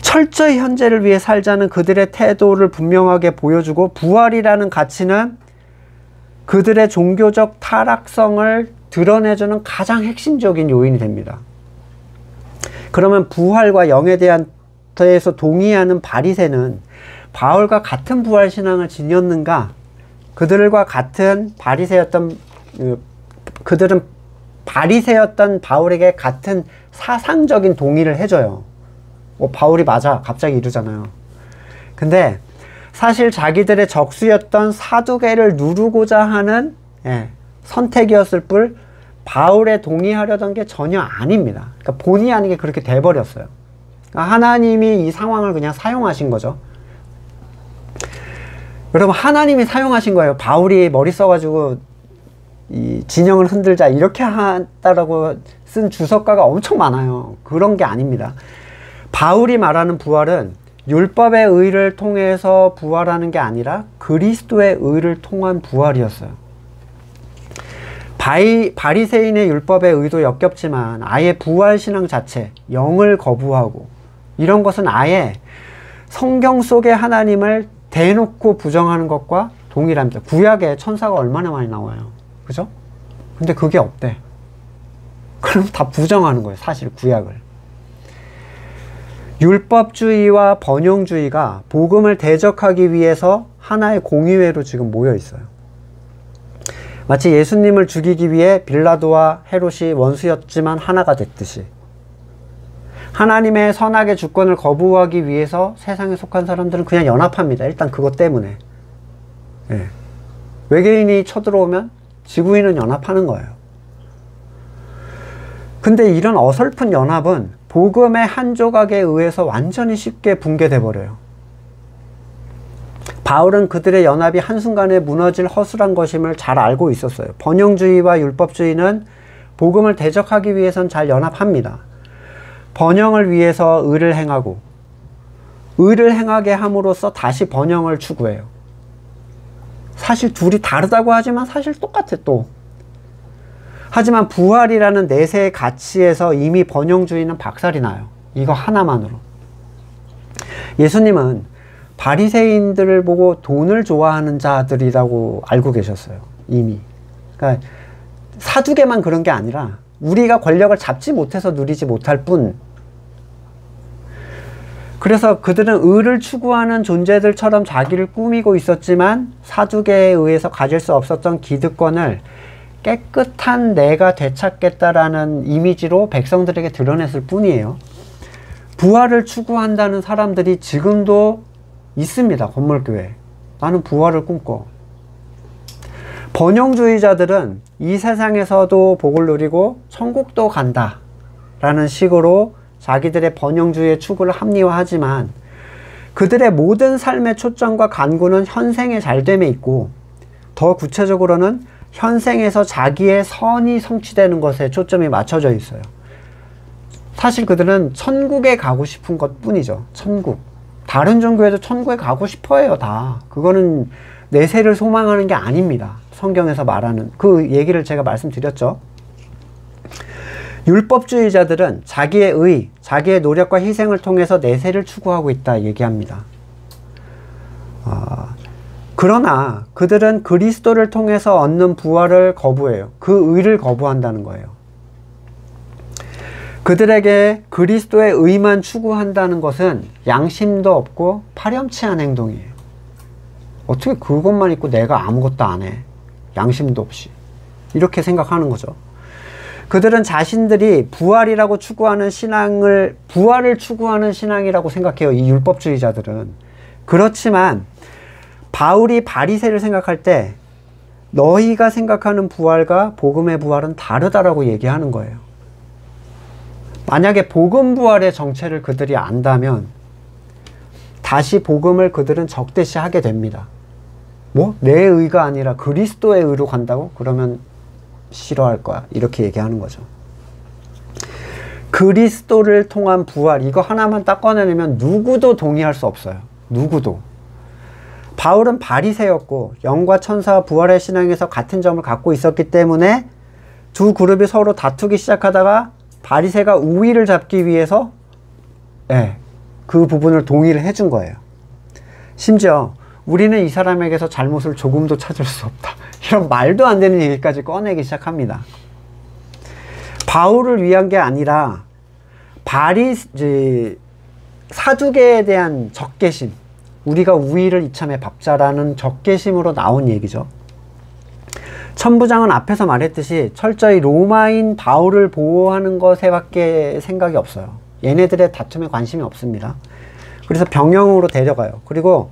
철저히 현재를 위해 살자는 그들의 태도를 분명하게 보여주고, 부활이라는 가치는 그들의 종교적 타락성을 드러내주는 가장 핵심적인 요인이 됩니다. 그러면 부활과 영에 대해서 동의하는 바리새는 바울과 같은 부활 신앙을 지녔는가? 그들과 같은 그들은 바리새였던 바울에게 같은 사상적인 동의를 해줘요. 바울이 맞아, 갑자기 이러잖아요. 근데 사실 자기들의 적수였던 사두개를 누르고자 하는 선택이었을 뿐 바울에 동의하려던 게 전혀 아닙니다. 그러니까 본의 아니게 그렇게 돼버렸어요. 그러니까 하나님이 이 상황을 그냥 사용하신 거죠. 여러분, 하나님이 사용하신 거예요. 바울이 머리 써가지고 이 진영을 흔들자 이렇게 한다라고 쓴 주석가가 엄청 많아요. 그런 게 아닙니다. 바울이 말하는 부활은 율법의 의를 통해서 부활하는 게 아니라 그리스도의 의를 통한 부활이었어요. 바리새인의 율법의 의도 역겹지만 아예 부활 신앙 자체, 영을 거부하고 이런 것은 아예 성경 속의 하나님을 대놓고 부정하는 것과 동일합니다. 구약에 천사가 얼마나 많이 나와요. 그죠? 근데 그게 없대. 그럼 다 부정하는 거예요, 사실 구약을. 율법주의와 번영주의가 복음을 대적하기 위해서 하나의 공의회로 지금 모여 있어요. 마치 예수님을 죽이기 위해 빌라도와 헤롯이 원수였지만 하나가 됐듯이, 하나님의 선악의 주권을 거부하기 위해서 세상에 속한 사람들은 그냥 연합합니다. 일단 그것 때문에. 예. 외계인이 쳐들어오면 지구인은 연합하는 거예요. 근데 이런 어설픈 연합은 복음의 한 조각에 의해서 완전히 쉽게 붕괴돼 버려요. 바울은 그들의 연합이 한순간에 무너질 허술한 것임을 잘 알고 있었어요. 번영주의와 율법주의는 복음을 대적하기 위해선 잘 연합합니다. 번영을 위해서 의를 행하고, 의를 행하게 함으로써 다시 번영을 추구해요. 사실 둘이 다르다고 하지만 사실 똑같아 또. 하지만 부활이라는 내세의 가치에서 이미 번영주의는 박살이 나요. 이거 하나만으로. 예수님은 바리새인들을 보고 돈을 좋아하는 자들이라고 알고 계셨어요. 이미. 그러니까 사두개만 그런 게 아니라 우리가 권력을 잡지 못해서 누리지 못할 뿐. 그래서 그들은 의를 추구하는 존재들처럼 자기를 꾸미고 있었지만 사두개에 의해서 가질 수 없었던 기득권을 깨끗한 내가 되찾겠다라는 이미지로 백성들에게 드러냈을 뿐이에요. 부활을 추구한다는 사람들이 지금도 있습니다. 건물교회. 나는 부활을 꿈꿔. 번영주의자들은 이 세상에서도 복을 누리고 천국도 간다 라는 식으로 자기들의 번영주의의 추구를 합리화하지만 그들의 모든 삶의 초점과 간구는 현생의 잘됨에 있고, 더 구체적으로는 현생에서 자기의 선이 성취되는 것에 초점이 맞춰져 있어요. 사실 그들은 천국에 가고 싶은 것 뿐이죠. 천국. 다른 종교에도 천국에 가고 싶어 해요, 다. 그거는 내세를 소망하는 게 아닙니다. 성경에서 말하는 그 얘기를 제가 말씀드렸죠. 율법주의자들은 자기의 의, 자기의 노력과 희생을 통해서 내세를 추구하고 있다 얘기합니다. 그러나 그들은 그리스도를 통해서 얻는 부활을 거부해요. 그 의를 거부한다는 거예요. 그들에게 그리스도의 의만 추구한다는 것은 양심도 없고 파렴치한 행동이에요. 어떻게 그것만 있고 내가 아무것도 안 해? 양심도 없이. 이렇게 생각하는 거죠. 그들은 자신들이 부활이라고 추구하는 신앙을, 부활을 추구하는 신앙이라고 생각해요. 이 율법주의자들은. 그렇지만 바울이 바리새를 생각할 때 너희가 생각하는 부활과 복음의 부활은 다르다라고 얘기하는 거예요. 만약에 복음 부활의 정체를 그들이 안다면 다시 복음을 그들은 적대시하게 됩니다. 뭐? 내 의가 아니라 그리스도의 의로 간다고? 그러면 싫어할 거야. 이렇게 얘기하는 거죠. 그리스도를 통한 부활, 이거 하나만 딱 꺼내내면 누구도 동의할 수 없어요. 누구도. 바울은 바리새였고 영과 천사와 부활의 신앙에서 같은 점을 갖고 있었기 때문에 두 그룹이 서로 다투기 시작하다가 바리새가 우위를 잡기 위해서 그 부분을 동의를 해준 거예요. 심지어 우리는 이 사람에게서 잘못을 조금도 찾을 수 없다. 이런 말도 안 되는 얘기까지 꺼내기 시작합니다. 바울을 위한 게 아니라 사두개에 대한 적개심, 우리가 우위를 이참에 밟자라는 적개심으로 나온 얘기죠. 천부장은 앞에서 말했듯이 철저히 로마인 바울을 보호하는 것에 밖에 생각이 없어요. 얘네들의 다툼에 관심이 없습니다. 그래서 병영으로 데려가요. 그리고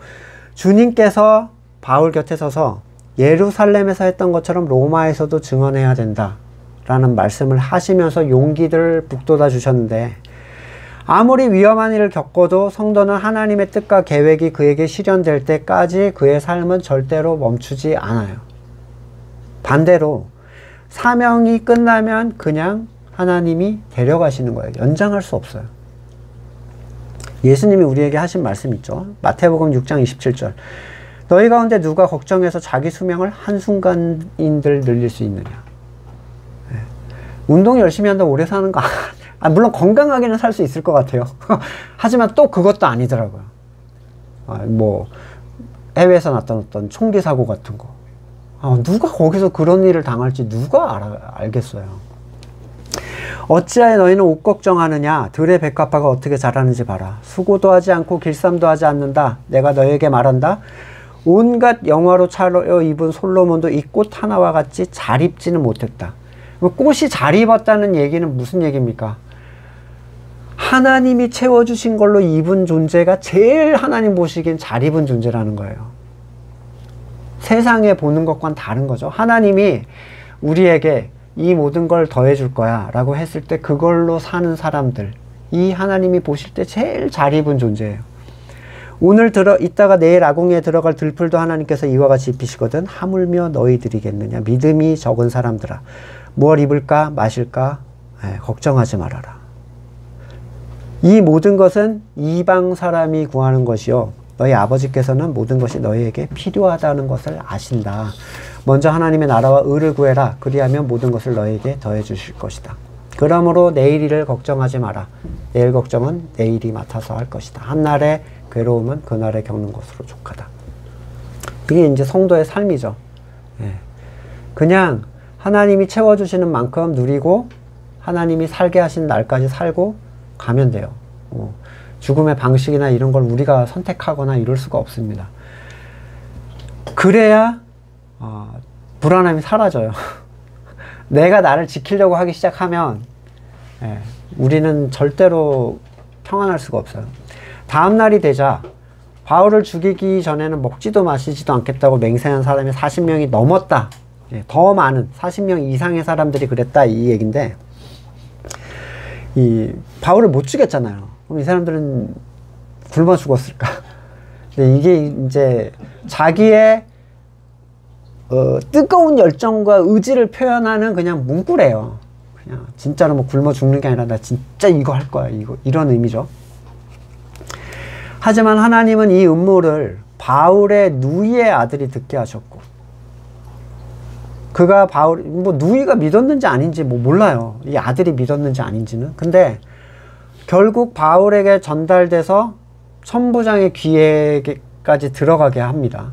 주님께서 바울 곁에 서서 예루살렘에서 했던 것처럼 로마에서도 증언해야 된다 라는 말씀을 하시면서 용기를 북돋아 주셨는데, 아무리 위험한 일을 겪어도 성도는 하나님의 뜻과 계획이 그에게 실현될 때까지 그의 삶은 절대로 멈추지 않아요. 반대로 사명이 끝나면 그냥 하나님이 데려가시는 거예요. 연장할 수 없어요. 예수님이 우리에게 하신 말씀 있죠. 마태복음 6장 27절. 너희 가운데 누가 걱정해서 자기 수명을 한순간인들 늘릴 수 있느냐. 운동 열심히 한다고 오래 사는 거 물론 건강하게는 살 수 있을 것 같아요. 하지만 또 그것도 아니더라고요. 뭐 해외에서 났던 어떤 총기 사고 같은 거. 누가 거기서 그런 일을 당할지 누가 알겠어요. 어찌하여 너희는 옷 걱정하느냐? 들의 백합화가 어떻게 자라는지 봐라. 수고도 하지 않고 길쌈도 하지 않는다. 내가 너희에게 말한다. 온갖 영화로 차려 입은 솔로몬도 이 꽃 하나와 같이 잘 입지는 못했다. 꽃이 잘 입었다는 얘기는 무슨 얘기입니까? 하나님이 채워주신 걸로 입은 존재가 제일 하나님 보시기엔 잘 입은 존재라는 거예요. 세상에 보는 것과는 다른 거죠. 하나님이 우리에게 이 모든 걸 더해 줄 거야 라고 했을 때 그걸로 사는 사람들, 이 하나님이 보실 때 제일 잘 입은 존재예요. 오늘 이따가 내일 아궁이에 들어갈 들풀도 하나님께서 이와 같이 입히시거든. 하물며 너희들이겠느냐? 믿음이 적은 사람들아, 무엇 입을까 마실까 걱정하지 말아라. 이 모든 것은 이방 사람이 구하는 것이요 너희 아버지께서는 모든 것이 너희에게 필요하다는 것을 아신다. 먼저 하나님의 나라와 의를 구해라. 그리하면 모든 것을 너희에게 더해 주실 것이다. 그러므로 내일 일을 걱정하지 마라. 내일 걱정은 내일이 맡아서 할 것이다. 한날의 괴로움은 그날에 겪는 것으로 족하다. 이게 이제 성도의 삶이죠. 그냥 하나님이 채워주시는 만큼 누리고 하나님이 살게 하신 날까지 살고 가면 돼요. 죽음의 방식이나 이런 걸 우리가 선택하거나 이럴 수가 없습니다. 그래야 불안함이 사라져요. 내가 나를 지키려고 하기 시작하면 우리는 절대로 평안할 수가 없어요. 다음 날이 되자 바울을 죽이기 전에는 먹지도 마시지도 않겠다고 맹세한 사람이 40명이 넘었다. 더 많은 40명 이상의 사람들이 그랬다 이 얘기인데, 이 바울을 못 죽였잖아요. 그럼 이 사람들은 굶어 죽었을까? 근데 이게 이제 자기의 뜨거운 열정과 의지를 표현하는 그냥 문구래요. 그냥 진짜로 뭐 굶어 죽는 게 아니라 나 진짜 이거 할 거야, 이런 의미죠. 하지만 하나님은 이 음모를 바울의 누이의 아들이 듣게 하셨고, 그가 누이가 믿었는지 아닌지 몰라요. 이 아들이 믿었는지 아닌지는. 근데 결국 바울에게 전달돼서 천부장의 귀에까지 들어가게 합니다.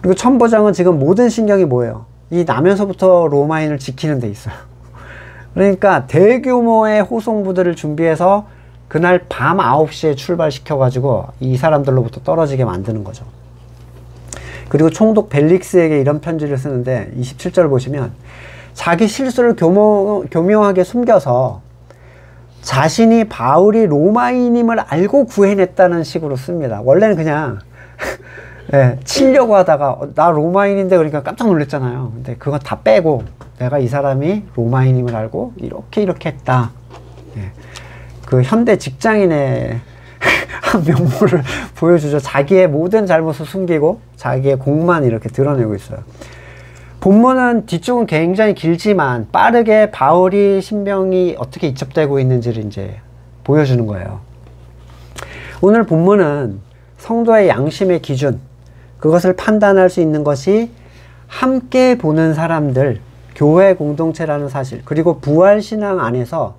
그리고 천부장은 지금 모든 신경이 뭐예요? 이 나면서부터 로마인을 지키는 데 있어요. 그러니까 대규모의 호송부들을 준비해서 그날 밤 9시에 출발시켜가지고 이 사람들로부터 떨어지게 만드는 거죠. 그리고 총독 벨릭스에게 이런 편지를 쓰는데 27절 보시면 자기 실수를 교묘하게 숨겨서 자신이 바울이 로마인임을 알고 구해냈다는 식으로 씁니다. 원래는 그냥 치려고 하다가 나 로마인인데 그러니까 깜짝 놀랐잖아요. 근데 그거 다 빼고 내가 이 사람이 로마인임을 알고 이렇게 했다. 그 현대 직장인의 한 면모를 보여주죠. 자기의 모든 잘못을 숨기고 자기의 공만 이렇게 드러내고 있어요. 본문은 뒤쪽은 굉장히 길지만 빠르게 바울이 신병이 어떻게 이첩되고 있는지를 이제 보여주는 거예요. 오늘 본문은 성도의 양심의 기준, 그것을 판단할 수 있는 것이 함께 보는 사람들, 교회 공동체라는 사실, 그리고 부활신앙 안에서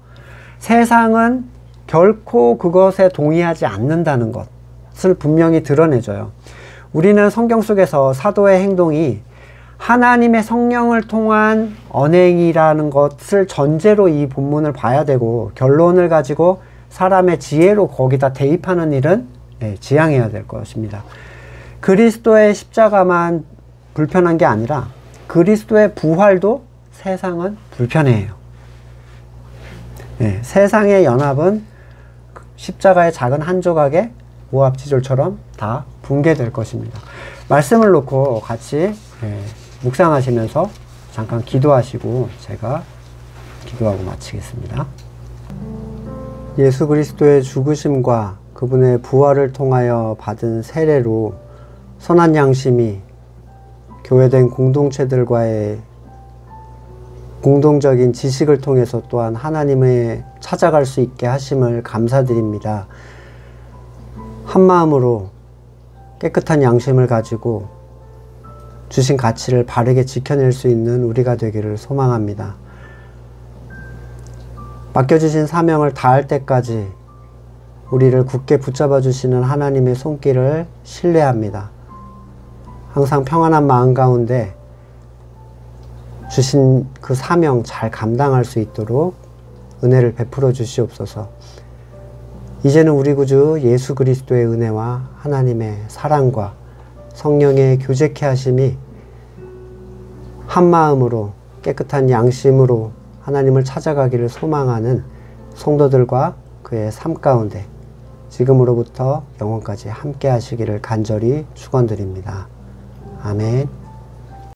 세상은 결코 그것에 동의하지 않는다는 것을 분명히 드러내줘요. 우리는 성경 속에서 사도의 행동이 하나님의 성령을 통한 언행이라는 것을 전제로 이 본문을 봐야 되고, 결론을 가지고 사람의 지혜로 거기다 대입하는 일은 지양해야 될 것입니다. 그리스도의 십자가만 불편한 게 아니라 그리스도의 부활도 세상은 불편해해요. 세상의 연합은 십자가의 작은 한 조각의 오합지졸처럼 다 붕괴될 것입니다. 말씀을 놓고 같이 묵상하시면서 잠깐 기도하시고 제가 기도하고 마치겠습니다. 예수 그리스도의 죽으심과 그분의 부활을 통하여 받은 세례로 선한 양심이 교회된 공동체들과의 공동적인 지식을 통해서 또한 하나님을 찾아갈 수 있게 하심을 감사드립니다. 한마음으로 깨끗한 양심을 가지고 주신 가치를 바르게 지켜낼 수 있는 우리가 되기를 소망합니다. 맡겨주신 사명을 다할 때까지 우리를 굳게 붙잡아 주시는 하나님의 손길을 신뢰합니다. 항상 평안한 마음 가운데 주신 그 사명 잘 감당할 수 있도록 은혜를 베풀어 주시옵소서. 이제는 우리 구주 예수 그리스도의 은혜와 하나님의 사랑과 성령의 교제케 하심이 한마음으로 깨끗한 양심으로 하나님을 찾아가기를 소망하는 성도들과 그의 삶 가운데 지금으로부터 영원까지 함께 하시기를 간절히 축원드립니다. 아멘.